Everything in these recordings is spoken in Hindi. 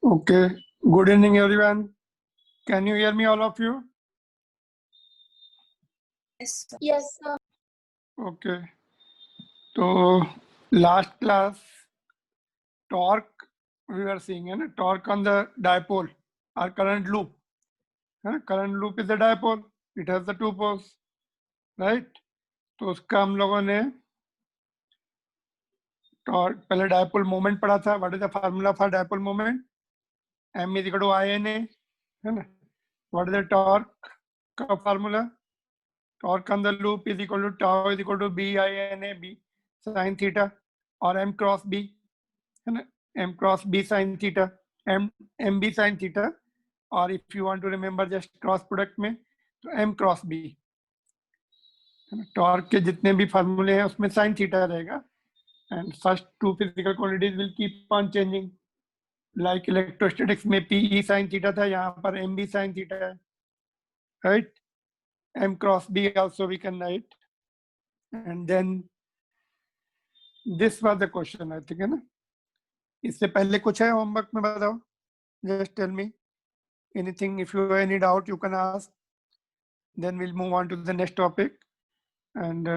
Okay. Good evening, everyone. Can you hear me, all of you? Yes, sir. Okay. So last class, torque we were seeing, and torque on the dipole or current loop. Current loop is the dipole. It has the two poles, right? तो उसका हम लोगों ने torque पहले dipole moment पढ़ा था. What is the formula for dipole moment? M is equal to INA, है ना? What is the torque का formula? Torque on the loop is equal to tau is equal to BINA B sin theta और M cross B, है ना? M cross B sin theta, MB sin theta, और if you want to remember just cross product में तो M cross B, है ना? टॉर्क के जितने भी फार्मूले हैं उसमें sin theta रहेगा. And first two physical quantities will keep on changing. Like electrostatics में PE sin theta था, यहाँ पर MB sin theta है, right? M cross B also we can write. And then this was the question, I think, है ना? इससे पहले कुछ है होमवर्क में बताओ. Just tell me anything. If you have any doubt, you can ask. Then we'll move on to the next topic. And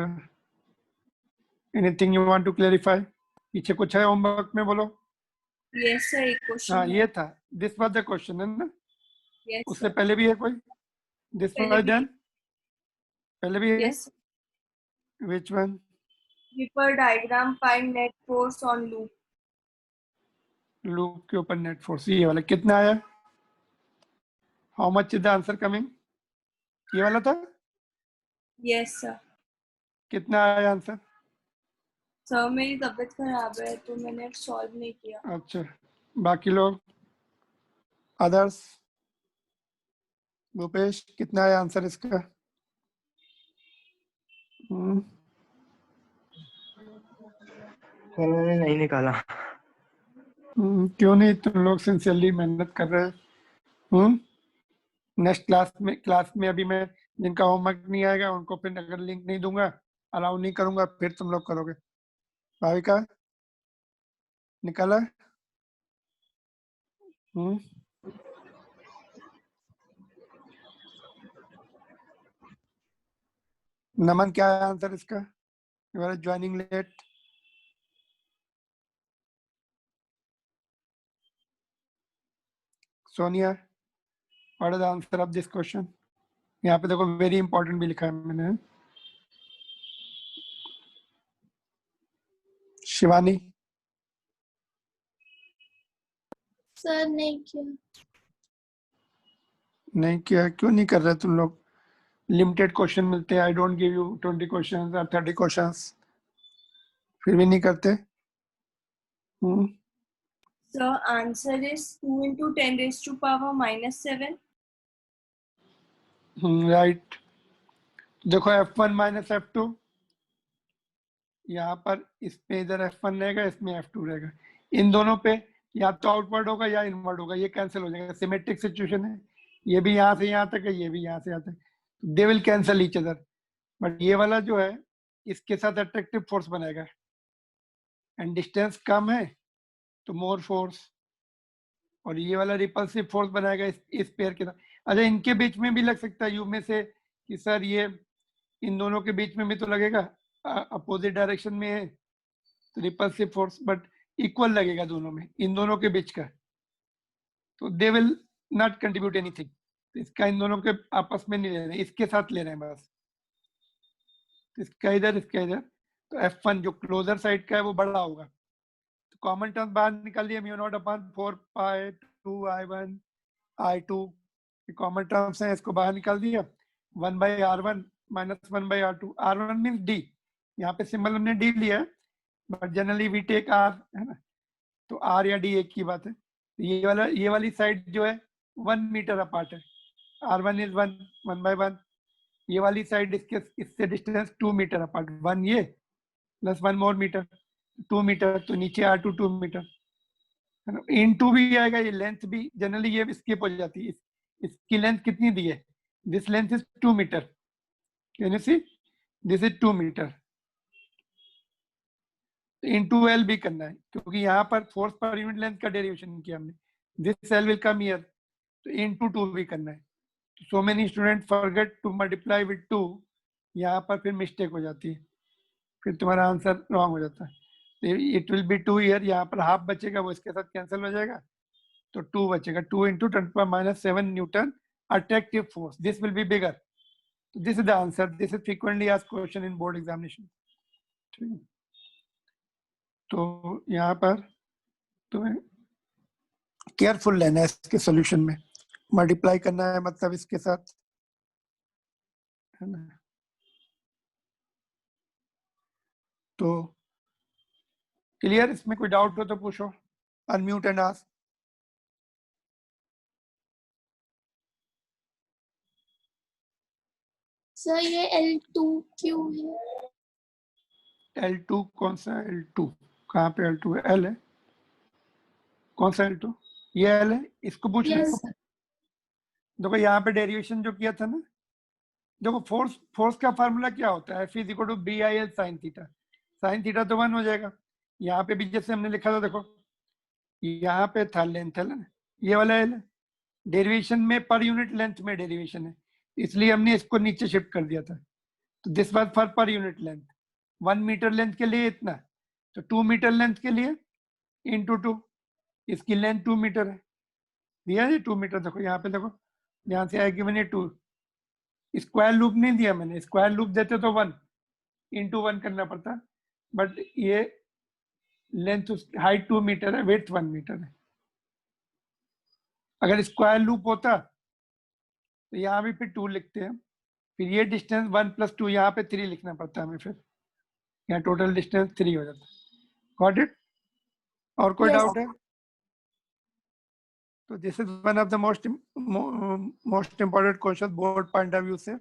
anything you want to clarify? पीछे कुछ है होमवर्क में बोलो. Yes, sir. एक question हाँ है. ये था. This was the question, है ना? Yes, उससे sir. पहले भी है कोई? This पहले was भी done. पहले भी है? Yes, sir. Which one? Reaper diagram find net force on loop. Loop के ऊपर नेट फोर्स ये वाला कितना आया? How much is the answer coming? ये वाला था. Yes, sir. कितना आया आंसर? सर मेरी तबीयत खराब है तो मैंने सॉल्व नहीं किया. अच्छा, बाकी लोग अदर्स? भूपेश कितना आया आंसर इसका? मैंने नहीं निकाला. क्यों नहीं? तुम लोग सिंसियरली मेहनत कर रहे हो. नेक्स्ट क्लास में अभी मैं जिनका होमवर्क नहीं आएगा उनको फिर अगर लिंक नहीं दूंगा, अलाउ नहीं करूंगा, फिर तुम लोग करोगे. भाविका निकाला? नमन क्या है आंसर इसका? You are joining late. Sonia, what is the answer of this question? यहाँ पे देखो वेरी इंपॉर्टेंट भी लिखा है मैंने. शिवानी? सर नहीं किया. नहीं किया? क्यों नहीं कर रहे तुम लोग? लिमिटेड क्वेश्चन मिलते हैं. I don't give you 20 questions और 30 क्वेश्चंस, फिर भी नहीं करते. Sir, answer is 2 into 10 raised to power minus 7. Right. देखो F1 माइनस F2, यहाँ पर इसमें इधर F1 रहेगा, इसमें F2 रहेगा. इन दोनों पे या तो आउटवर्ड होगा या इनवर्ड होगा. ये कैंसिल हो जाएगा. सिमेट्रिक सिचुएशन है. ये भी यहाँ से यहाँ तक है, ये भी यहाँ से यहाँ तक. They will cancel each other. But ये वाला जो है इसके साथ अट्रैक्टिव फोर्स बनाएगा. एंड डिस्टेंस कम है तो मोर फोर्स, और ये वाला रिपल्सिव फोर्स बनाएगा इस पेयर के साथ. अच्छा, इनके बीच में भी लग सकता है यू में से कि सर ये इन दोनों के बीच में भी तो लगेगा. अपोजिट डायरेक्शन में है तो रिपल्सिव फोर्स, बट इक्वल लगेगा दोनों में, इन दोनों के बीच का. तो they will not contribute anything. इसका इन दोनों के आपस में नहीं ले रहे, इसके साथ ले रहे हैं बस. इसका इधर, इसका इधर. तो F1 जो क्लोजर साइड का है वो बड़ा होगा. तो कॉमन टर्म बाहर निकाल दिया, म्यू नॉट अपॉन 4 पाई 2I1 I2. कॉमन टर्म्स हैं, इसको बाहर निकाल दिया. 1/R1 minus 1/R2. R1 means D. यहाँ पे सिंबल हमने D लिया है, but generally we take R, है ना? तो R या D एक ही बात है. ये वाली साइड जो है 1 मीटर अपार्ट है. R1 is 1/1. ये वाली साइड इससे डिस्टेंस 2 मीटर अपार्ट. 1 ये प्लस 1 मोर मीटर, 2 मीटर. तो नीचे R2 2 मीटर, है ना? इन टू भी आएगा. ये लेंथ भी जनरली ये स्किप हो जाती है. इसकी लेंथ कितनी दी है? This length is 2 metre. Can you see? This is 2 metre. Into L भी करना है, क्योंकि यहाँ पर फोर्स पर यूनिट लेंथ का डेरिवेशन किया हमने. This cell will come here, तो इनटू 2 भी करना है। So many student forget to multiply with 2, यहाँ पर फिर मिस्टेक हो जाती है, फिर तुम्हारा आंसर रॉन्ग हो जाता है। इट विल बी 2 हियर, यहाँ पर हाफ बचेगा, वो इसके साथ कैंसिल हो जाएगा, तो 2 बचेगा। 2 into 10⁻⁷ Newton attractive force, this will be bigger. So this is the answer. This is frequently asked question in board examination. ठीक है, तो यहाँ पर तुम्हें केयरफुल लेना है इसके सॉल्यूशन में, मल्टीप्लाई करना है मतलब इसके साथ, है ना। तो क्लियर, इसमें कोई डाउट हो तो पूछो, अनम्यूट एंड आस्क। सर ये L2 क्यों है? L2 कौन सा L2, कहाँ पे L2 है? L है, कौन सा L2? ये L है, इसको पूछ रहे यस हो। सर। देखो यहाँ पे डेरिवेशन जो किया था ना, देखो फोर्स का फार्मूला क्या होता है, F is equal to BIL sine theta. Sine theta तो 1 हो जाएगा। यहाँ पे भी जैसे हमने लिखा था, देखो यहाँ पे था लेंथ है ना, ये वाला L है, डेरिवेशन में पर यूनिट लेंथ में डेरिवेशन है, इसलिए हमने इसको नीचे शिफ्ट कर दिया था। तो this was for per unit length, 1 metre length के लिए इतना, तो 2 मीटर लेंथ के लिए इंटू 2, इसकी लेंथ 2 मीटर है, दिया है 2 मीटर। देखो यहाँ पे, देखो ध्यान से आएगी, मैंने 2 स्क्वायर लूप नहीं दिया, मैंने स्क्वायर लूप देते तो 1 इंटू 1 करना पड़ता, बट ये लेंथ हाइट 2 मीटर है, विड्थ 1 मीटर है। अगर स्क्वायर लूप होता तो यहाँ भी फिर 2 लिखते हैं, फिर ये डिस्टेंस 1 + 2, यहाँ पे 3 लिखना पड़ता है हमें, फिर यहाँ टोटल डिस्टेंस 3 हो जाता है। Got it? और कोई Yes. डाउट है? तो this is one of the most important question board point of view से।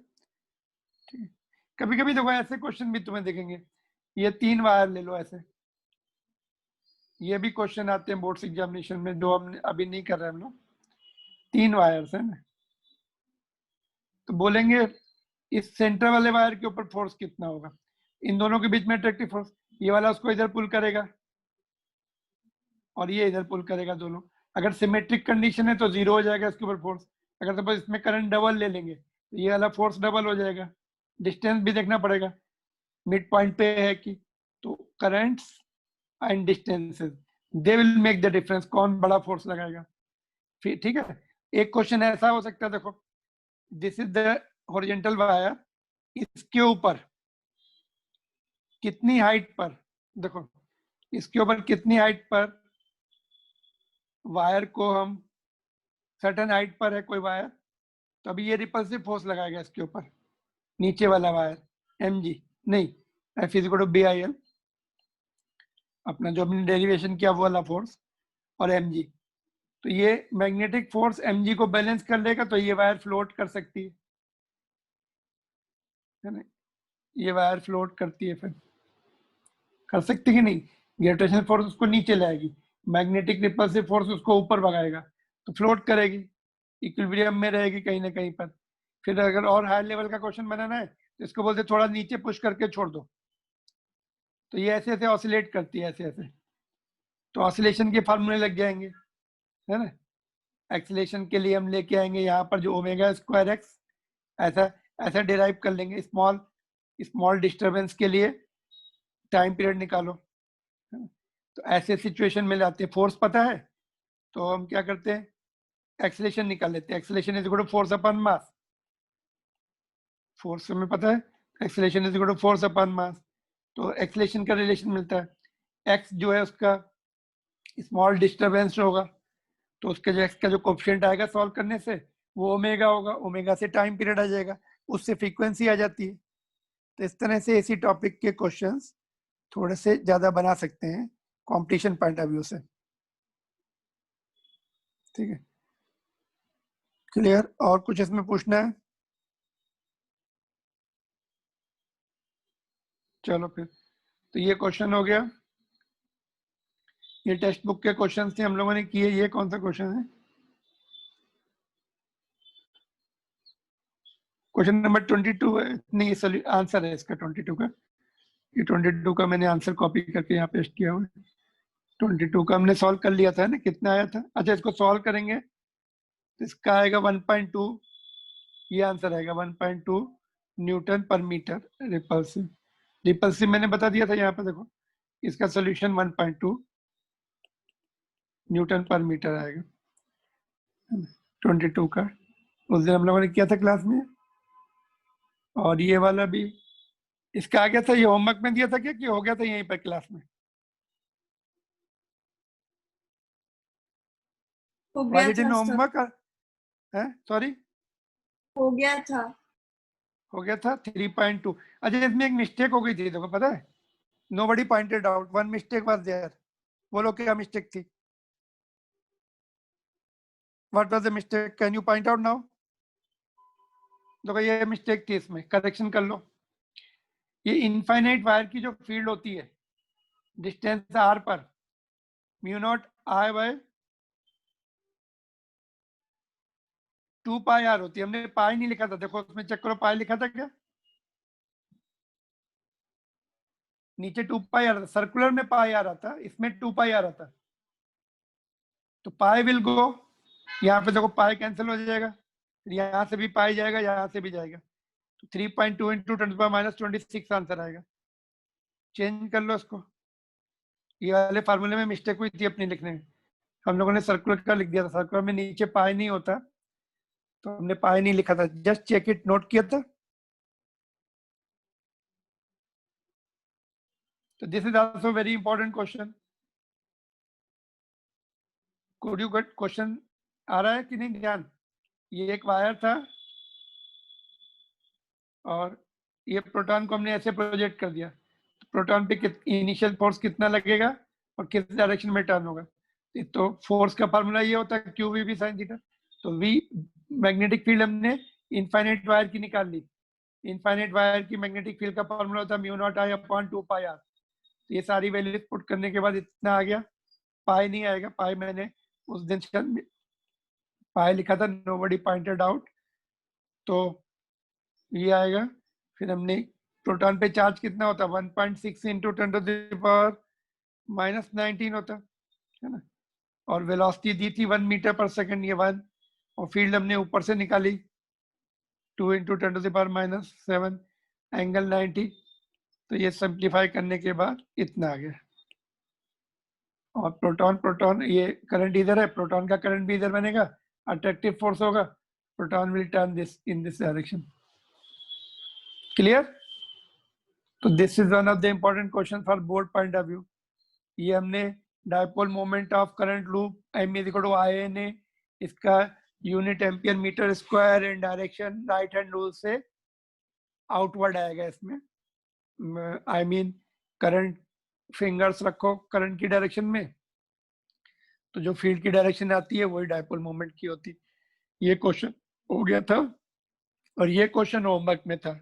कभी कभी देखो ऐसे क्वेश्चन भी तुम्हें देखेंगे, ये 3 वायर ले लो ऐसे, ये भी क्वेश्चन आते हैं बोर्ड्स एग्जामिनेशन में, जो हम अभी नहीं कर रहे हम लोग। 3 वायर्स है ना, तो बोलेंगे इस सेंटर वाले वायर के ऊपर फोर्स कितना होगा, इन दोनों के बीच में अट्रैक्टिव फोर्स, ये वाला उसको इधर पुल करेगा और ये इधर पुल करेगा दोनों। अगर सिमेट्रिक कंडीशन है तो 0 हो जाएगा इसके ऊपर फोर्स। अगर सपोज इसमें करंट डबल ले लेंगे तो ये वाला फोर्स डबल हो जाएगा। डिस्टेंस भी देखना पड़ेगा मिड पॉइंट पे है कि, तो currents and distances they will make the difference, कौन बड़ा फोर्स लगाएगा। फिर ठीक है, एक क्वेश्चन ऐसा हो सकता है, देखो this is the horizontal wire, इसके ऊपर कितनी हाइट पर, देखो इसके ऊपर कितनी हाइट पर वायर को हम, सर्टेन हाइट पर है कोई वायर, तो अभी ये रिपल्सिव फोर्स लगाएगा इसके ऊपर, नीचे वाला वायर mg नहीं, F is equal to BIL, अपना जो हमने डेरिवेशन किया वो वाला फोर्स, और mg, तो ये मैग्नेटिक फोर्स mg को बैलेंस कर लेगा, तो ये वायर फ्लोट कर सकती है ना, ये वायर फ्लोट करती है, फिर कर सकती है कि नहीं, ग्रेविटेशनल फोर्स उसको नीचे लाएगी, मैग्नेटिक रिपल्सिव फोर्स उसको ऊपर भगाएगा, तो फ्लोट करेगी, इक्विलिब्रियम में रहेगी कहीं ना कहीं पर। फिर अगर और हायर लेवल का क्वेश्चन बनाना है तो इसको बोलते थोड़ा नीचे पुश करके छोड़ दो, तो ये ऐसे ऐसे ऑसिलेट करती है, ऐसे ऐसे, तो ऑसिलेशन के फार्मूले लग जाएंगे, है ना। एक्सीलरेशन के लिए हम लेके आएंगे यहाँ पर जो ω²x, ऐसा ऐसा डिराइव कर लेंगे, स्मॉल स्मॉल डिस्टर्बेंस के लिए टाइम पीरियड निकालो, है ना? तो ऐसे सिचुएशन में लाते हैं, फोर्स पता है तो हम क्या करते हैं, एक्सीलरेशन निकाल लेते हैं, acceleration is equal to force upon mass, force हमें पता है, acceleration is equal to force upon mass, तो एक्सीलरेशन का रिलेशन मिलता है, एक्स जो है उसका स्मॉल डिस्टर्बेंस होगा, तो उसके जो एक्स का जो कोफिशिएंट आएगा सॉल्व करने से वो ओमेगा होगा, ओमेगा से टाइम पीरियड आ जाएगा, उससे फ्रीक्वेंसी आ जाती है। तो इस तरह से इसी टॉपिक के क्वेश्चंस थोड़े से ज्यादा बना सकते हैं कंपटीशन पॉइंट ऑफ व्यू से, ठीक है, क्लियर? और कुछ इसमें पूछना है? चलो फिर, तो ये क्वेश्चन हो गया, ये टेक्स्ट बुक के क्वेश्चन थे हम लोगों ने किए। ये कौन सा क्वेश्चन है, क्वेश्चन नंबर 22 है, नहीं आंसर है इसका 22 का, ये 22 का मैंने आंसर कॉपी करके यहाँ पेस्ट किया हुआ है। 22 का हमने सॉल्व कर लिया था ना, कितना आया था? अच्छा, इसको सॉल्व करेंगे तो इसका आएगा 1.2, ये आंसर आएगा 1.2 न्यूटन पर मीटर रिपल्सिव। रिपल्सिव मैंने बता दिया था यहाँ पे, देखो इसका सोल्यूशन 1.2 न्यूटन पर मीटर आएगा 22 का। उस दिन हम लोगों ने किया था क्लास में। और ये वाला भी, इसका आ गया था, ये होमवर्क में दिया था क्या कि हो गया था यहीं पर क्लास में? हो Was गया it in था सर, homework? है, सॉरी, हो गया था। हो गया था 3.2। अच्छा, इसमें एक मिस्टेक हो गई थी, देखो पता है, nobody pointed out, one mistake was there। बोलो क्या मिस्टेक थी? What was the mistake? Can you point out now? देखो ये मिस्टेक थी, इसमें करेक्शन कर लो। ये इनफाइनाइट वायर की जो फील्ड होती है डिस्टेंस आर पर, mu naught I by 2 pi R होती है। हमने पाई नहीं लिखा था, देखो उसमें चेक करो, पाई लिखा था क्या? नीचे 2 पाई आ रहा था, सर्कुलर में पाई आ रहा था, इसमें 2 पाई आ रहा था। तो पाई विल गो, यहाँ पे देखो पाई कैंसिल हो जाएगा, यहाँ से भी पाई जाएगा, यहाँ से भी जाएगा। तो 3.2 इंटू 10⁻26 आंसर आएगा। चेंज कर लो इसको। ये वाले फार्मूले में मिस्टेक हुई थी अपनी लिखने में, हम लोगों ने सर्कुलर का लिख दिया था, सर्कुलर में नीचे पाई नहीं होता, तो हमने पाई नहीं लिखा था। जस्ट चेक इट, नोट किया था। तो this is also very important question. Could you get question? आ रहा है कि नहीं ध्यान? ये एक वायर था और ये प्रोटॉन को हमने ऐसे प्रोजेक्ट कर दिया, प्रोटॉन पे इनिशियल फोर्स कितना लगेगा और किस डायरेक्शन में टर्न होगा। तो फोर्स का फार्मूला ये होता है Q V B sine theta. तो वी मैग्नेटिक फील्ड हमने इनफाइनाइट वायर की निकाल ली। इनफाइनाइट वायर की मैग्नेटिक फील्ड का फार्मूला होता है mu naught I upon 2 pi R. तो ये सारी वैल्यूज पुट करने के बाद इतना आ गया। पाई नहीं आएगा, पाई मैंने उस दिन पाई लिखा था, नोबडी पॉइंटेड आउट, तो ये आएगा। फिर हमने प्रोटॉन पे चार्ज कितना होता है 1.6 इंटू 10⁻⁻19 होता है ना। और वेलोसिटी दी थी 1 मीटर पर सेकंड, ये 1, और फील्ड हमने ऊपर से निकाली 2 इंटू 10⁻⁻7 एंगल 90। तो ये सिंप्लीफाई करने के बाद इतना आ गया। और प्रोटॉन ये करंट इधर है, प्रोटॉन का करंट भी इधर बनेगा, अट्रैक्टिव फोर्स होगा, proton will turn this in this direction. Clear? तो this is one of the important question for board point of view. ये हमने dipole moment of current loop m equal to INA, इसका unit ampere metre square in direction right hand rule से आउटवर्ड आएगा। इसमें आई मीन करंट फिंगर्स रखो करंट की डायरेक्शन में, तो जो फील्ड की डायरेक्शन आती है वही डायपोल मोमेंट की होती है। ये क्वेश्चन हो गया था और ये क्वेश्चन होमवर्क में था।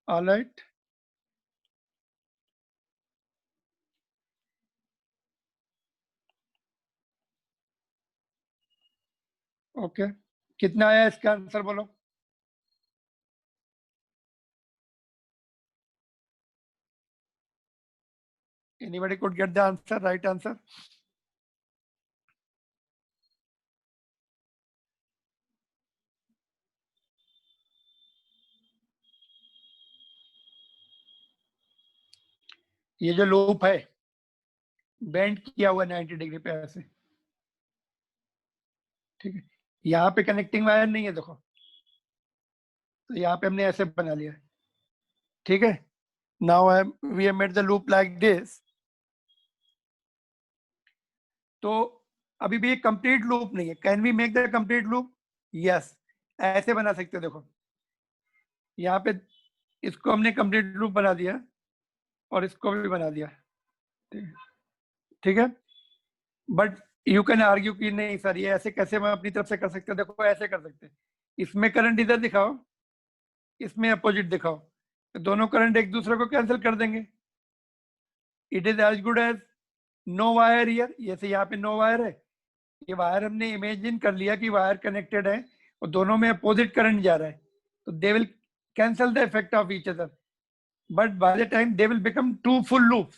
ऑलराइट, ओके, कितना आया इसका आंसर बोलो? Anybody could get the answer, right answer? ये जो लूप है बेंड किया हुआ 90 डिग्री पे ऐसे, ठीक है, यहाँ पे कनेक्टिंग वायर नहीं है देखो, तो यहाँ पे हमने ऐसे बना लिया, ठीक है। Now we have made the loop like this. तो अभी भी एक कंप्लीट लूप नहीं है। Can we make the complete loop? Yes, ऐसे बना सकते हो। देखो यहाँ पे इसको हमने कंप्लीट लूप बना दिया और इसको भी बना दिया, ठीक है। बट यू कैन आर्ग्यू कि नहीं सर ये ऐसे कैसे मैं अपनी तरफ से कर सकते हो। देखो ऐसे कर सकते हैं, इसमें करंट इधर दिखाओ, इसमें अपोजिट दिखाओ, तो दोनों करंट एक दूसरे को कैंसिल कर देंगे। It is as good as no wire here. जैसे यहाँ पे नो वायर है, ये वायर हमने इमेजिन कर लिया कि वायर कनेक्टेड है और दोनों में अपोजिट करंट जा रहा है, तो they will cancel the effect of each other, but by the time they will become two full loops.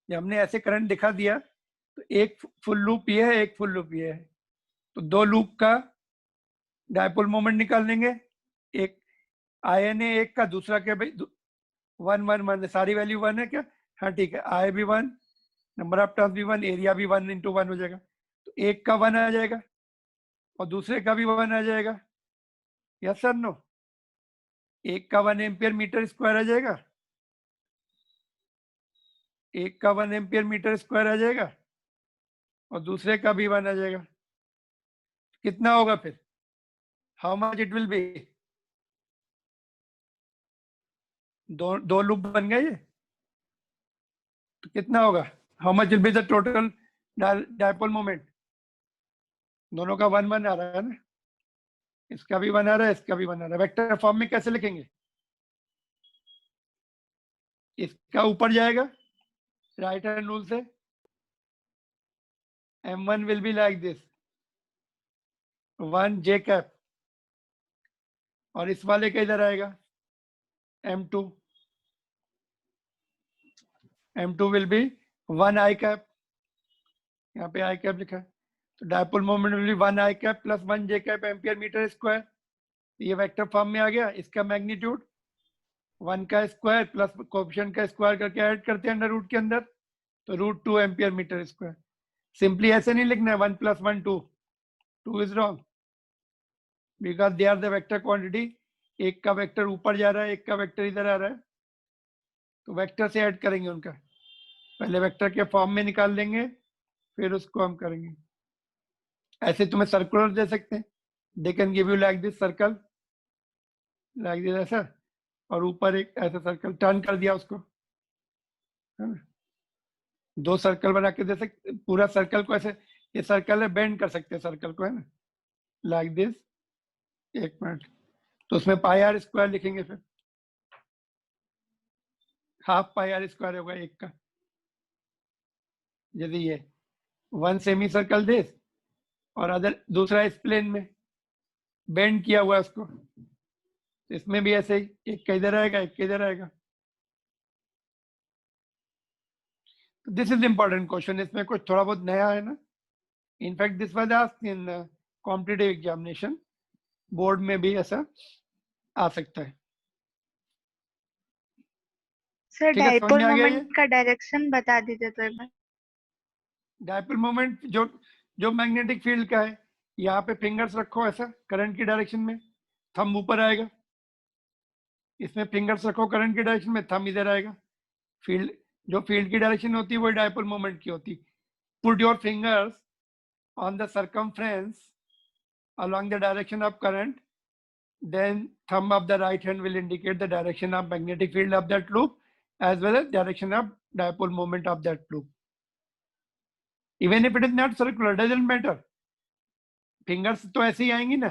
जब हमने ऐसे करंट दिखा दिया तो एक फुल लूप ये है, एक फुल लूप ये है, तो दो लूप का डायपोल मोमेंट निकाल लेंगे। एक आयन है एक का, दूसरा क्या भाई, 1 1 1, सारी वैल्यू 1 है क्या? हाँ ठीक है, आई भी 1, नंबर ऑफ टर्न्स भी 1, एरिया भी 1 × 1 हो जाएगा। तो एक का 1 आ जाएगा और दूसरे का भी 1 आ जाएगा। Yes sir no? एक का 1 एम्पियर मीटर स्क्वायर आ जाएगा, एक का 1 एम्पियर मीटर स्क्वायर आ जाएगा और दूसरे का भी 1 आ जाएगा। कितना होगा फिर? How much it will be? दो लूप बन गए ये, तो कितना होगा? How much will be the total dipole moment? दोनों का 1 1 आ रहा है ना, इसका भी 1 आ रहा है, इसका भी 1 आ रहा है। वेक्टर फॉर्म में कैसे लिखेंगे? इसका ऊपर जाएगा राइट हैंड रूल से, m1 will be like this, 1 j cap, और इस वाले का इधर आएगा m2, m2 will be 1 i cap, यहाँ पे i cap लिखा है, तो dipole moment will be 1 i cap plus 1 j cap ampere metre square. ये वेक्टर फॉर्म में आ गया। इसका मैग्नीट्यूड 1 का स्क्वायर प्लस कोएफिशिएंट का स्क्वायर करके ऐड करते हैं अंडर रूट के अंदर, तो √2 एम्पियर मीटर स्क्वायर। सिंपली ऐसे नहीं लिखना है 1 + 1 2, 2 is wrong because they are the vector quantity. एक का वेक्टर ऊपर जा रहा है, एक का वेक्टर इधर आ रहा है, तो वेक्टर से ऐड करेंगे उनका। पहले वेक्टर के फॉर्म में निकाल लेंगे, फिर उसको हम करेंगे। ऐसे तुम्हें सर्कुलर दे सकते हैं, they can give you like this circle, like this ऐसा, और ऊपर एक ऐसा सर्कल टर्न कर दिया उसको, है ना? दो सर्कल बना के दे सकते, पूरा सर्कल को ऐसे, ये सर्कल है, बेंड कर सकते हैं सर्कल को, है ना, लाइक दिस। एक मिनट, तो उसमें पाई आर स्क्वायर लिखेंगे, फिर हाफ पाई आर स्क्वायर होगा एक का। यदि ये 1 सेमी सर्कल दिस और अदर दूसरा इस प्लेन में बेंड किया हुआ है उसको, इसमें भी ऐसे ही एक का इधर आएगा, एक का इधर आएगा। दिस इज इंपॉर्टेंट क्वेश्चन, इसमें कुछ थोड़ा बहुत नया है ना। In fact this was asked in competitive examination, board में भी ऐसा आ सकता है। सर ठीक है, समझ डाइपोल में आ गया ये? मोमेंट का डायरेक्शन बता दीजिए तो एक बार। डायपोल मोमेंट जो मैग्नेटिक फील्ड का है, यहाँ पे फिंगर्स रखो ऐसा करंट की डायरेक्शन में, थंब ऊपर आएगा। इसमें फिंगर्स रखो करंट की डायरेक्शन में, थंब इधर आएगा। फील्ड, जो फील्ड की डायरेक्शन होती है वो डायपोल मोमेंट की होती है। Put your fingers on the circumference along the direction of current, then thumb of the right hand will indicate the direction of magnetic field of that loop as well as direction of dipole moment of that loop. Even if it is not circular, doesn't matter. Fingers तो ऐसे ही आएंगी ना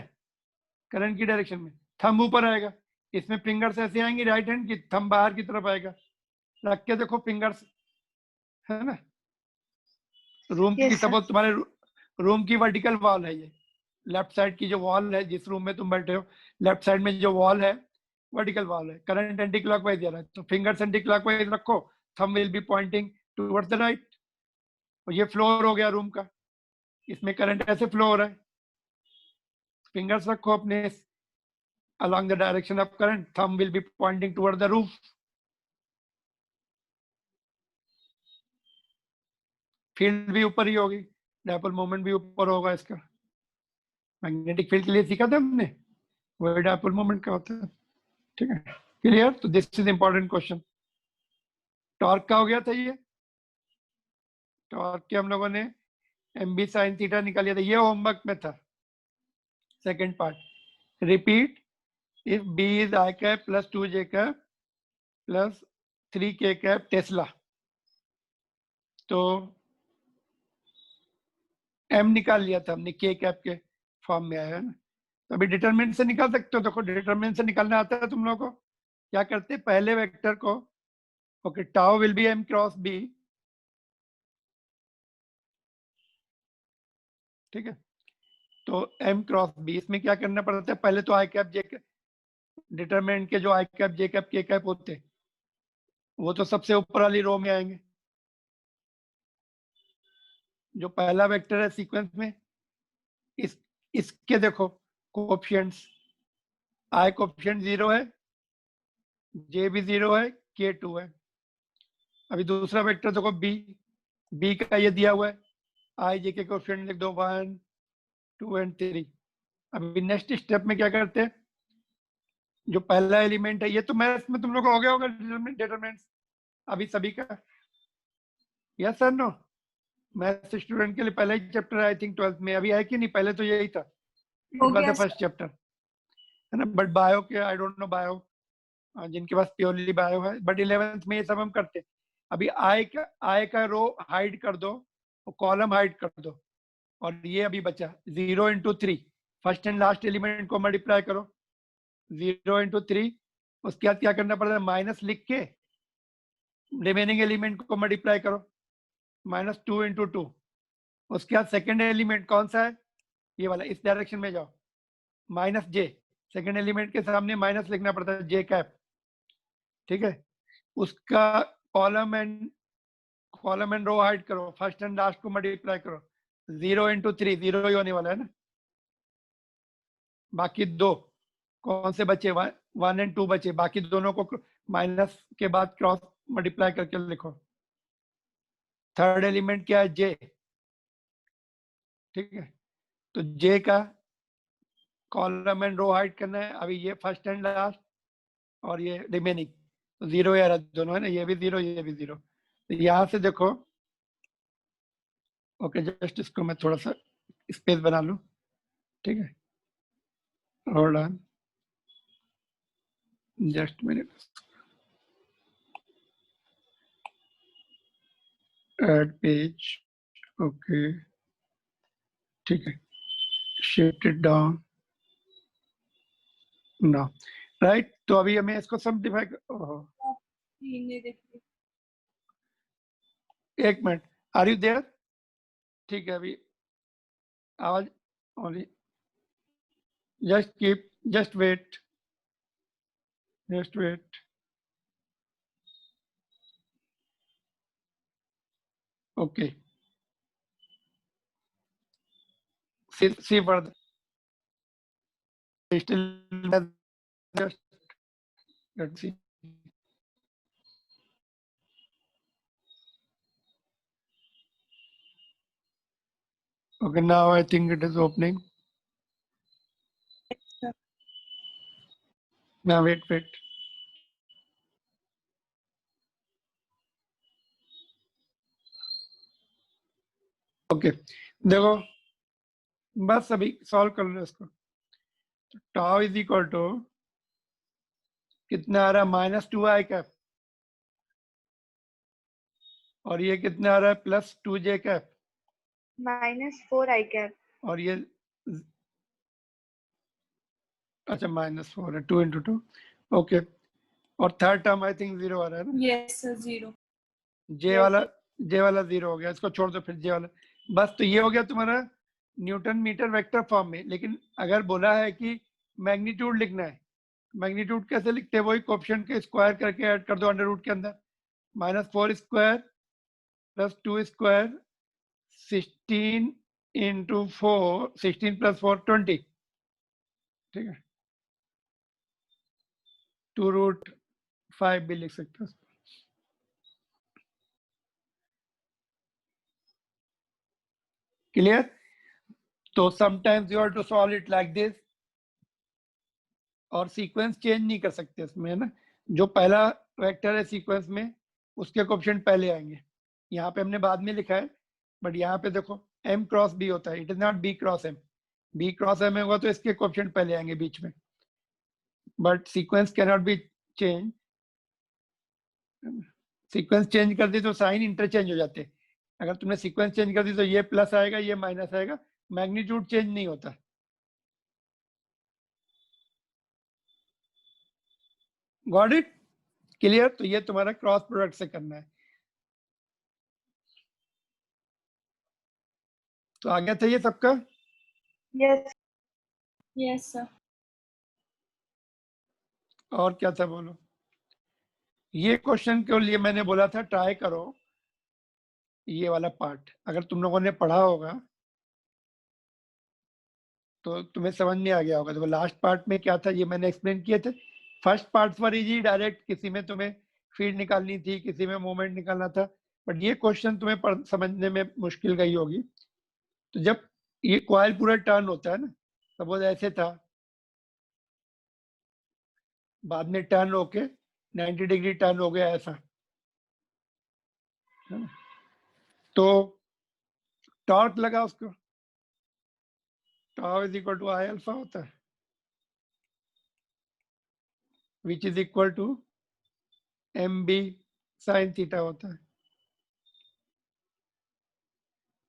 करंट की डायरेक्शन में, थंब ऊपर आएगा। इसमें फिंगर्स ऐसे आएंगी राइट हैंड की, थंब बाहर की तरफ आएगा। रख के देखो फिंगर्स, है ना। रूम की Yes, sir. सपोज तुम्हारे रूम की वर्टिकल वॉल है, ये लेफ्ट साइड की जो वॉल है, जिस रूम में तुम बैठे हो लेफ्ट साइड में जो वॉल है वर्टिकल वॉल है, करंट एंटी क्लॉकवाइज जा रहा है, तो फिंगर्स एंटी क्लॉकवाइज रखो, thumb will be pointing towards the right. और ये फ्लोर हो गया रूम का, इसमें करंट ऐसे फ्लो हो रहा है, फिंगर्स रखो अपने along the direction of current, thumb will be pointing toward the roof. Field भी ऊपर ही होगी, डायपोल मोमेंट भी ऊपर होगा इसका। मैग्नेटिक फील्ड के लिए सीखा था हमने, वही डायपोल मोमेंट का होता है। ठीक है, क्लियर? तो this is important question. Torque का हो गया था ये, टॉर्क के हम लोगों ने mb sin थीटा निकाल लिया था, ये होमवर्क में था। Second part, repeat if b is I cap plus 2j cap plus 3k cap Tesla. तो m निकाल लिया था हमने, k कैप के फॉर्म में आया है ना। तो अभी डिटरमिनेंट से निकाल सकते हो। देखो डिटरमिनेंट से निकालना आता है तुम लोगों को। क्या करते हैं, पहले वेक्टर को, okay, tau will be m cross b, ठीक है। तो m क्रॉस b, इसमें क्या करना पड़ता है, पहले तो आई कैप जे कैप, डिटरमिनेंट के जो आई कैप जे कैप के कैप होते हैं वो तो सबसे ऊपर वाली रो में आएंगे, जो पहला वेक्टर है सीक्वेंस में, इसके देखो कोएफिशिएंट्स, आई कोएफिशिएंट 0 है, जे भी 0 है, के 2 है। अभी दूसरा वेक्टर देखो बी का ये दिया हुआ है, आई जे के कोएफिशिएंट लिख दो 1 2 एंड 3। अभी नेक्स्ट स्टेप में क्या करते हैं, जो पहला एलिमेंट है, ये तो मैथ्स में तुम लोग को हो गया होगा डिटरमिनेंट्स अभी सभी का, yes sir no? Maths student के लिए पहला ही चैप्टर आई थिंक 12th में, अभी है कि नहीं? पहले तो यही था, इट हो वाज गया द फर्स्ट चैप्टर, है ना? बट बायो के आई डोंट नो बायो, जिनके पास प्योरली बायो है, बट 11th में ये सब हम करते हैं। अभी आई का रो हाइड कर दो और कॉलम हाइड कर दो, और ये अभी बचा 0 into 3, first and last element को मल्टीप्लाई करो 0 इंटू 3, उसके बाद क्या करना पड़ता है, माइनस लिख के रिमेनिंग एलिमेंट को मल्टीप्लाई करो -2 इंटू 2। उसके बाद सेकेंड एलिमेंट कौन सा है, ये वाला, इस डायरेक्शन में जाओ, -j, सेकेंड एलिमेंट के सामने माइनस लिखना पड़ता है j कैप, ठीक है? उसका कॉलम एंड रो हाइड करो, फर्स्ट एंड लास्ट को मल्टीप्लाई करो 0 इंटू 3, 0 ही होने वाला है ना। बाकी दो कौन से बचे, 1 एंड 2 बचे, बाकी दोनों को माइनस के बाद क्रॉस मल्टीप्लाई करके लिखो। थर्ड एलिमेंट क्या है, जे, ठीक है? तो जे का कॉलम एंड रो हाइड करना है, अभी ये फर्स्ट एंड लास्ट और ये रिमेनिंग, तो 0 या दोनों है ना, ये भी 0 ये भी 0। तो यहाँ से देखो, ओके जस्ट इसको मैं थोड़ा सा स्पेस बना लूं, ठीक है? Hold on just minute, add page, okay ठीक है, शिफ्ट इट डाउन ना, राइट? तो अभी हमें इसको सिंप्लीफाई, ये देखिए, एक मिनट, आर यू देयर? ठीक है, अभी आवाज only, just wait, okay, see further, still just let's see, okay, now I think it is opening. Now wait, okay देखो, बस अभी सॉल्व कर लो इसको। टाउ इज इक्वल टू कितना आ रहा है, -2i कैप, और ये कितना आ रहा है, +2j कैप, -4i कैप। और ये अच्छा -4 है, 2 इंटू 2, ओके। और थर्ड टर्म आई थिंक 0 आ रहा है ना, यस सर 0। जे वाला 0 हो गया, इसको छोड़ दो फिर जे वाला। बस तो ये हो गया तुम्हारा न्यूटन मीटर वेक्टर फॉर्म में। लेकिन अगर बोला है कि मैग्नीट्यूड लिखना है, मैग्नीट्यूड कैसे लिखते हैं, वही कोएफिशिएंट के स्क्वायर करके ऐड कर दो अंडर रूट के अंदर, -4 स्क्वायर +2 स्क्वायर 16 इंटू 4, 16 + 4 20, ठीक है? 2√5 भी लिख सकते हो। क्लियर? तो sometimes you have to solve it like this, और सीक्वेंस चेंज नहीं कर सकते इसमें, है ना? जो पहला वेक्टर है सीक्वेंस में, उसके कोएफिशिएंट पहले आएंगे। यहाँ पे हमने बाद में लिखा है, बट यहाँ पे देखो m क्रॉस b होता है, it is not b cross m। b cross m होगा तो इसके कोएफिशिएंट पहले आएंगे बीच में, but sequence can not be change. Sequence change कर दी तो साइन इंटरचेंज हो जाते। अगर तुमने सीक्वेंस चेंज कर दी तो ये प्लस आएगा, ये माइनस आएगा, मैग्नीट्यूड चेंज नहीं होता। Got it? क्लियर? तो ये तुम्हारा क्रॉस प्रोडक्ट से करना है। तो आ गया था ये सबका? Yes yes sir. और क्या था बोलो? ये क्वेश्चन के लिए मैंने बोला था ट्राई करो ये वाला पार्ट अगर तुम लोगों ने पढ़ा होगा तो तुम्हें समझ में आ गया होगा। तो लास्ट पार्ट में क्या था ये मैंने एक्सप्लेन किए थे। फर्स्ट पार्ट पर इजी डायरेक्ट, किसी में तुम्हें फील्ड निकालनी थी, किसी में मोमेंट निकालना था, बट ये क्वेश्चन तुम्हें समझने में मुश्किल गई होगी। तो जब ये कॉइल पूरा टर्न होता है ना, सपोज ऐसे था, बाद में टर्न होके 90 डिग्री टर्न हो गया ऐसा, है ना? तो टॉर्क लगा उसको, tau is equal to I alpha होता है, which is equal to M B sine theta होता है।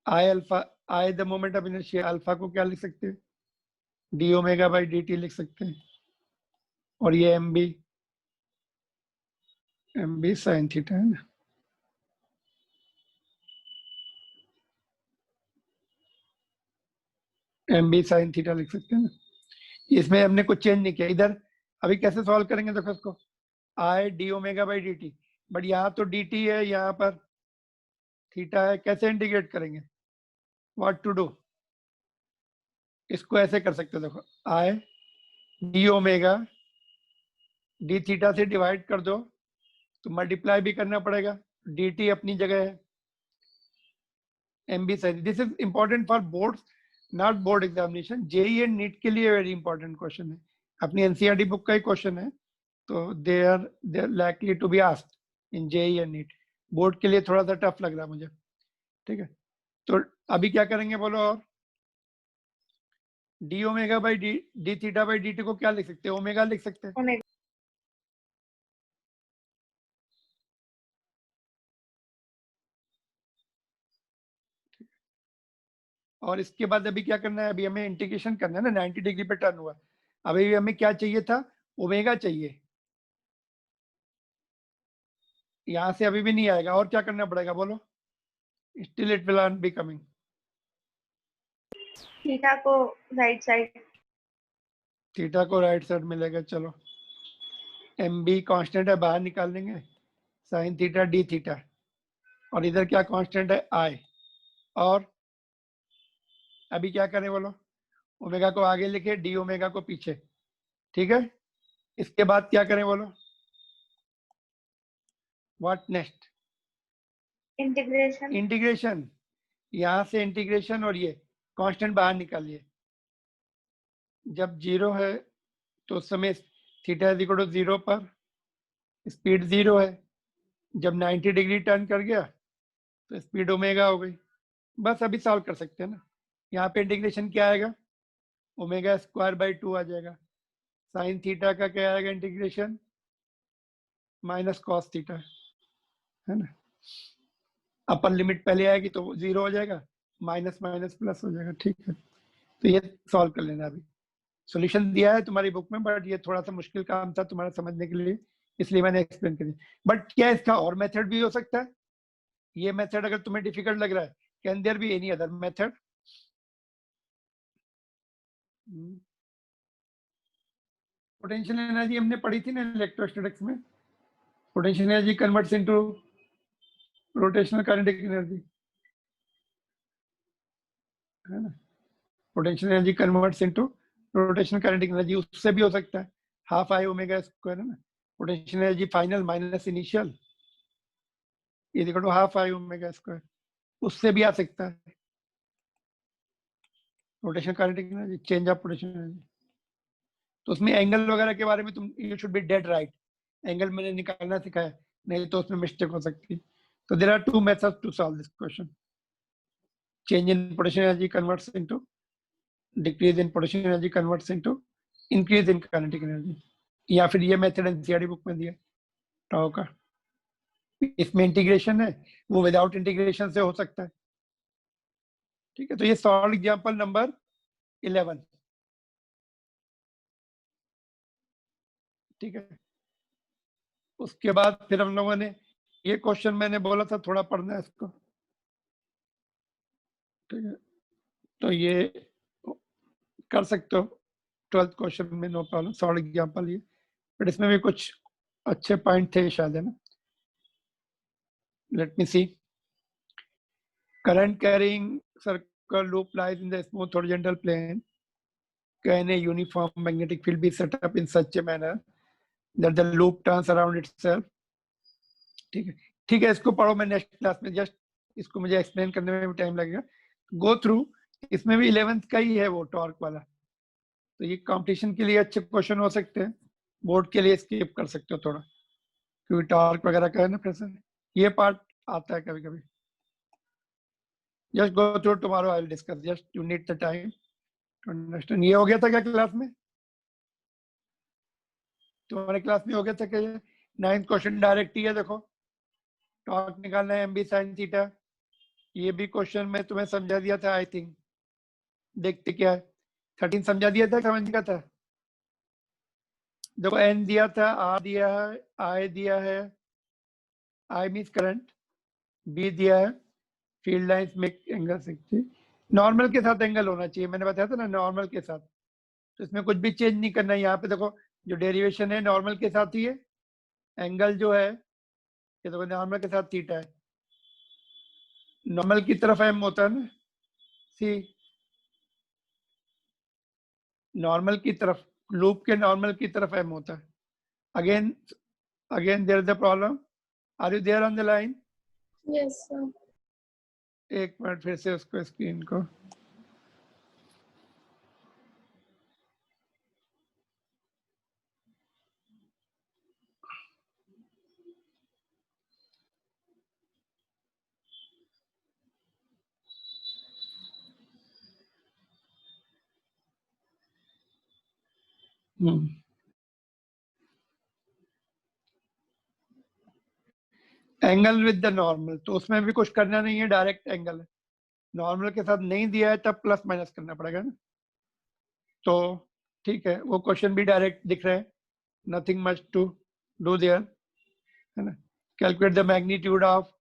I alpha, I the moment of inertia, alpha को क्या लिख सकते हैं, D omega by D T लिख सकते हैं, और ये एम बी साइन थीटा है ना। एम बी साइन थीटा लिख सकते हैं ना। इसमें हमने कुछ चेंज नहीं किया इधर। अभी कैसे सॉल्व करेंगे देखो इसको, I D omega by D T, but यहाँ तो डी टी है, यहाँ पर थीटा है, कैसे इंटीग्रेट करेंगे, व्हाट टू डू। इसको ऐसे कर सकते हो, देखो I D omega D theta से डिवाइड कर दो तो मल्टीप्लाई भी करना पड़ेगा, डी टी अपनी जगह है, M B sine. This is important for board, not board examination, JEE and NEET के लिए वेरी इंपॉर्टेंट क्वेश्चन है, अपनी एनसीईआरटी बुक का ही क्वेश्चन है, तो they are likely to be asked in JEE and NEET. Board के लिए थोड़ा सा टफ लग रहा है मुझे, ठीक है। तो अभी क्या करेंगे बोलो, और D omega by D theta by D T को क्या लिख सकते हैं, ओमेगा लिख सकते हैं। ओमेगा। और इसके बाद अभी क्या करना है, अभी हमें इंटीग्रेशन करना है ना, 90 डिग्री पे टर्न हुआ, अभी हमें क्या चाहिए था, ओमेगा चाहिए, यहां से अभी भी नहीं आएगा, और क्या करना पड़ेगा बोलो, still it will not be coming. Theta को राइट साइड, थीटा को राइट साइड मिलेगा, चलो एम बी कॉन्स्टेंट है, बाहर निकाल लेंगे, साइन थीटा डी थीटा, और इधर क्या कांस्टेंट है, आई। और अभी क्या करें बोलो, ओमेगा को आगे लिखे, डी ओमेगा को पीछे, ठीक है। इसके बाद क्या करें बोलो, व्हाट नेक्स्ट, इंटीग्रेशन, इंटीग्रेशन, यहां से इंटीग्रेशन, और ये कांस्टेंट बाहर निकालिए, जब जीरो है तो उस समय theta is equal to zero पर स्पीड जीरो है, जब 90 डिग्री टर्न कर गया तो स्पीड ओमेगा हो गई। बस अभी सॉल्व कर सकते हैं ना, यहाँ पे इंटीग्रेशन क्या आएगा, ओमेगा स्क्वायर बाई 2 आ जाएगा, साइन थीटा का क्या आएगा इंटीग्रेशन, माइनस कॉस थीटा, है ना। अपर लिमिट पहले आएगी तो जीरो हो जाएगा, माइनस माइनस प्लस हो जाएगा, ठीक है। तो ये सॉल्व कर लेना, अभी सॉल्यूशन दिया है तुम्हारी बुक में, बट ये थोड़ा सा मुश्किल काम था तुम्हारा समझने के लिए, इसलिए मैंने एक्सप्लेन कर दिया। बट क्या इसका और मेथड भी हो सकता है, ये मेथड अगर तुम्हें डिफिकल्ट लग रहा है, can there be any other method. Potential energy हमने पढ़ी थी ना इलेक्ट्रोस्टैटिक्स में, potential energy converts into rotational kinetic energy, है ना। Potential energy converts into rotational kinetic energy, उससे भी हो सकता है, हाफ आई ओमेगा स्क्वायर, है ना। Potential energy final minus initial is equal to half I omega square, उससे भी आ सकता है rotational kinetic energy, change of potential energy. तो उसमें एंगल वगैरह के बारे में तुम, you should be dead right, angle मैंने निकालना सिखाया, नहीं तो उसमें मिस्टेक हो सकती है। तो there are two methods to solve this question, change in potential energy converts into, decrease in potential energy converts into increase in kinetic energy, या फिर ये मेथड एनसीईआरटी बुक में दिया टाउ का। इसमें इंटीग्रेशन है, वो विदाउट इंटीग्रेशन से हो सकता है, ठीक है। तो ये सॉल्व एग्जांपल नंबर 11, ठीक है। उसके बाद फिर हम लोगों ने ये क्वेश्चन मैंने बोला था थोड़ा पढ़ना है इसको, ठीक है। तो ये कर सकते हो 12th क्वेश्चन में, नो प्रॉब्लम, सॉल्व एग्जांपल ये, बट इसमें भी कुछ अच्छे पॉइंट थे शायद, है ना। Let me C, current carrying circle loop lies in the smooth horizontal plane. Can a uniform magnetic field be set up in such a manner that the loop turns around itself? ठीक है, ठीक है, इसको पढ़ो, मैं नेक्स्ट क्लास में जस्ट इसको मुझे एक्सप्लेन करने में भी टाइम लगेगा. गो थ्रू, इसमें भी 11th का ही है वो टॉर्क वाला, तो ये कंपटीशन के लिए अच्छे क्वेश्चन हो सकते हैं, बोर्ड के लिए स्किप कर सकते हो थोड़ा, क्योंकि टॉर्क वगैरह का है ना प्रेशर, ये पार्ट आता है कभी कभी. Just go through, tomorrow I will discuss, just you need the time to understand. ये हो गया था क्या क्लास में? तुम्हारे क्लास में हो गया था क्या? 9th क्वेश्चन डायरेक्ट ही है, देखो टॉर्क निकालना है एमबी साइन थीटा. ये भी क्वेश्चन में तुम्हें समझा दिया था आई थिंक, देखते क्या है. 13 समझा दिया था, समझ का था. देखो एन दिया था, आर दिया है, आई दिया है, आई मीन्स करंट, बी दिया है field lines make angle 60, normal के साथ एंगल होना चाहिए, मैंने बताया था ना नॉर्मल के साथ, तो इसमें कुछ भी चेंज नहीं करना है. यहाँ पे देखो जो डेरिवेशन है नॉर्मल के साथ ही है, एंगल जो है ये देखो नॉर्मल के साथ थीटा है, नॉर्मल की तरफ एम होता है ना, सी नॉर्मल की तरफ, लूप के नॉर्मल की तरफ एम होता है. Again there is the problem. Are you there on the line? Yes, sir. एक मिनट फिर से उसको स्क्रीन को, एंगल विद द नॉर्मल, तो उसमें भी कुछ करना नहीं है, डायरेक्ट एंगल है. नॉर्मल के साथ नहीं दिया है तब प्लस माइनस करना पड़ेगा ना, तो ठीक है, वो क्वेश्चन भी डायरेक्ट दिख रहे हैं, nothing much to do there, है ना. Calculate the magnitude of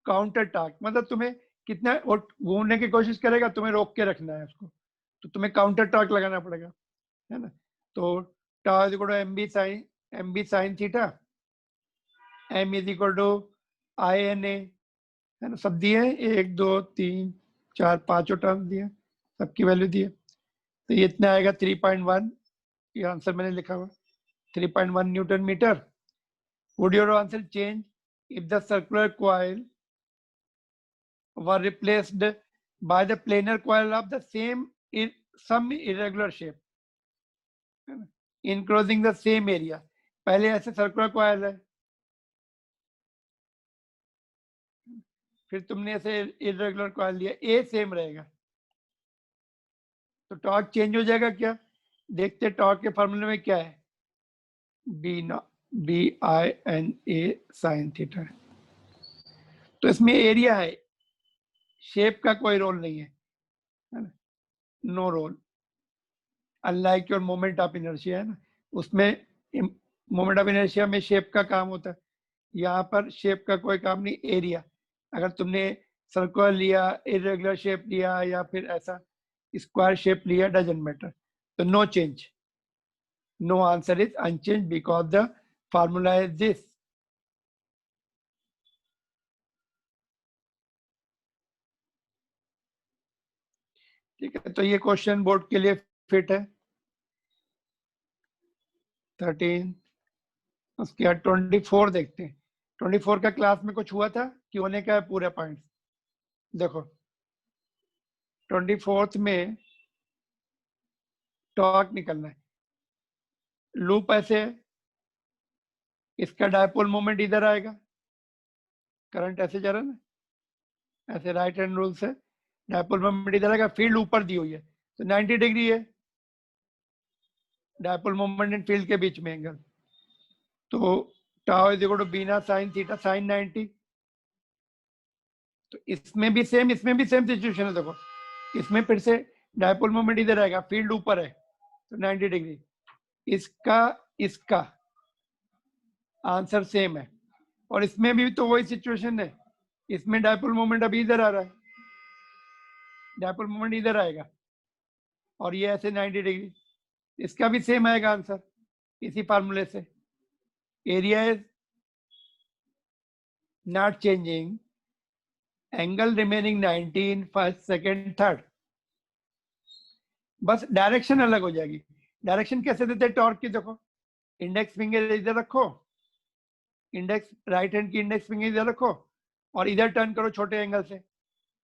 counter torque, मतलब तुम्हें कितना वो घूमने की कोशिश करेगा, तुम्हें रोक के रखना है उसको, तो तुम्हें काउंटर टॉर्क लगाना पड़ेगा, है ना. तो tau is equal to M B sine theta, M is equal to I N A, है ना. सब दिए 1 2 3 4 5 टर्म दिए, सबकी वैल्यू दिए, तो ये इतना आएगा 3.1, ये आंसर मैंने लिखा हुआ 3.1 newton metre. Would your answer change if the circular coil were replaced by the planar coil of the some irregular shape enclosing the same area? पहले ऐसे सर्कुलर कॉइल है, फिर तुमने ऐसे इरेगुलर कॉइल लिया, ए सेम रहेगा, तो टॉर्क चेंज हो जाएगा क्या? देखते टॉर्क के फॉर्मूले में क्या है, B I N A sine theta. तो इसमें एरिया है, शेप का कोई रोल नहीं है ना, no role. Unlike your moment of inertia है ना, उसमें मोमेंट ऑफ इनर्शिया में शेप का काम होता है, यहाँ पर शेप का कोई काम नहीं, एरिया. अगर तुमने सर्कुलर लिया, इरेगुलर शेप लिया, या फिर ऐसा स्क्वायर शेप लिया, डजंट मैटर. तो no change, no answer is unchanged because the formula is this. ठीक है, तो ये क्वेश्चन बोर्ड के लिए फिट है. 13, उसके बाद 24 देखते हैं. 24 का क्लास में कुछ हुआ था कि होने का है पूरे पॉइंट्स. देखो 24th में टॉर्क निकलना है, लूप ऐसे है, इसका डायपोल मोमेंट इधर आएगा, करंट ऐसे जा रहा है ना, ऐसे राइट हैंड रूल से डायपोल मोमेंट इधर आएगा, फील्ड ऊपर दी हुई है तो 90 डिग्री है डायपोल मोमेंट एंड फील्ड के बीच में एंगल. तो टाउ इज इक्वल टू बीना साइन थीटा साइन 90. तो इसमें भी सेम सिचुएशन है. देखो इसमें फिर से डायपोल मोमेंट इधर आएगा, फील्ड ऊपर है तो 90 डिग्री. इसका आंसर सेम है, और इसमें भी तो वही सिचुएशन है, इसमें डायपोल मोमेंट अभी इधर आ रहा है, डायपोल मोमेंट इधर आएगा और ये ऐसे 90 डिग्री, इसका भी सेम आएगा आंसर इसी फार्मूले से. Area is not changing angle remaining 90 in first second third, बस डायरेक्शन अलग हो जाएगी। डायरेक्शन कैसे देते हैं टॉर्क की, देखो इंडेक्स फिंगर इधर रखो, इंडेक्स राइट हैंड की इंडेक्स फिंगर इधर रखो और इधर टर्न करो छोटे एंगल से।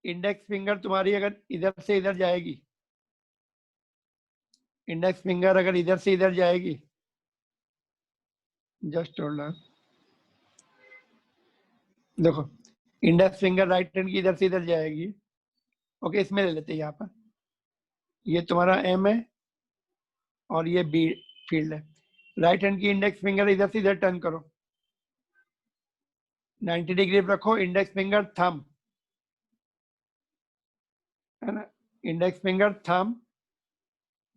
इंडेक्स फिंगर तुम्हारी अगर इधर से इधर जाएगी, इंडेक्स फिंगर अगर इधर से इधर जाएगी, जस्ट होल्ड ऑन, देखो इंडेक्स फिंगर राइट हैंड की इधर से इधर जाएगी। ओके, इसमें ले लेते हैं यहाँ पर, ये तुम्हारा एम है और ये बी फील्ड है। राइट हैंड की इंडेक्स फिंगर इधर से इधर टर्न करो, 90 डिग्री रखो, इंडेक्स फिंगर थंब है ना, इंडेक्स फिंगर थंब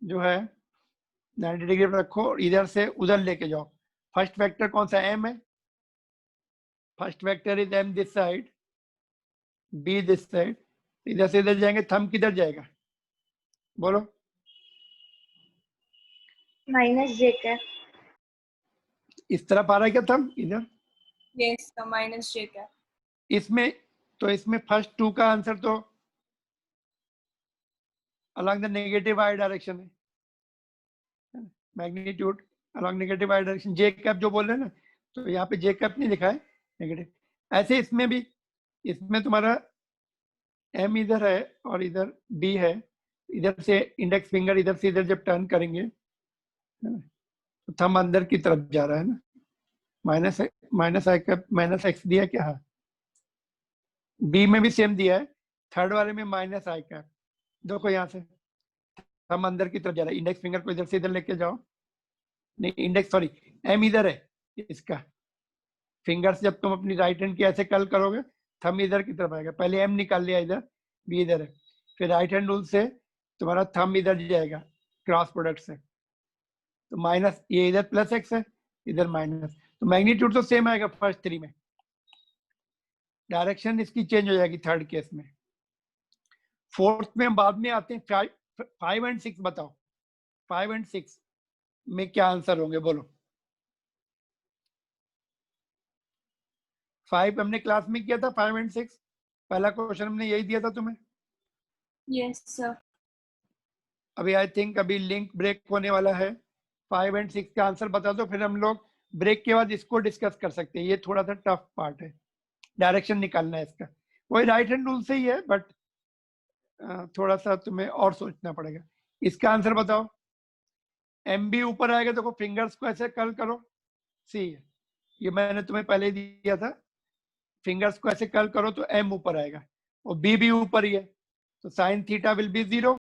जो है 90 डिग्री पर रखो और इधर से उधर लेके जाओ। फर्स्ट वेक्टर कौन सा, एम है, first vector is M this side, B this side, इधर से इधर जाएंगे, थंब किधर जाएगा बोलो, माइनस जे कैप। इस तरफ आ रहा है क्या थंब, इधर Yes, the minus j cap. इसमें, तो इसमें फर्स्ट 2 का आंसर तो along the negative I direction है, मैग्नीट्यूड along नेगेटिव आई डायरेक्शन, जे कैप जो बोल रहे हैं ना, तो यहाँ पे जे कैप नहीं लिखा है, नेगेटिव। ऐसे इसमें भी, इसमें तुम्हारा एम इधर है और इधर बी है, इधर से इंडेक्स फिंगर इधर से इधर जब टर्न करेंगे है ना, तो थंब अंदर की तरफ जा रहा है ना, माइनस आई कैप माइनस एक्स दिया क्या, हाँ बी में भी सेम दिया है, थर्ड वाले में माइनस आई कैप। देखो यहाँ से थंब अंदर की तरफ जा रहा है, इंडेक्स फिंगर को इधर से इधर लेके जाओ, नहीं इंडेक्स सॉरी एम इधर है इसका, फिंगर्स जब तुम अपनी राइट हैंड की ऐसे कर्ल करोगे थंब इधर की तरफ आएगा, पहले एम निकाल लिया इधर, बी इधर है, फिर राइट हैंड रूल से तुम्हारा थंब इधर जाएगा क्रॉस प्रोडक्ट से, तो माइनस, ये इधर प्लस एक्स है इधर माइनस, तो मैग्नीट्यूड तो सेम आएगा फर्स्ट 3 में, डायरेक्शन इसकी चेंज हो जाएगी थर्ड केस में। फोर्थ में हम बाद में आते हैं, 5 एंड 6 बताओ, 5 एंड 6 में क्या आंसर होंगे बोलो। 5 हमने क्लास में किया था, 5 एंड 6 पहला क्वेश्चन हमने यही दिया था तुम्हें। Yes, sir. अभी आई थिंक अभी लिंक ब्रेक होने वाला है, 5 एंड 6 का आंसर बता दो, फिर हम लोग ब्रेक के बाद इसको डिस्कस कर सकते हैं, ये थोड़ा सा टफ पार्ट है, डायरेक्शन निकालना है इसका, वही राइट हैंड रूल से ही है बट थोड़ा सा तुम्हें और सोचना पड़ेगा। इसका आंसर बताओ, एम बी ऊपर आएगा, देखो फिंगर्स को ऐसे कर्ल करो, सी ये मैंने तुम्हें पहले ही दिया था, फिंगर्स को ऐसे कर्ल करो तो एम ऊपर आएगा और बी भी ऊपर ही है, तो साइन थीटा विल बी 0,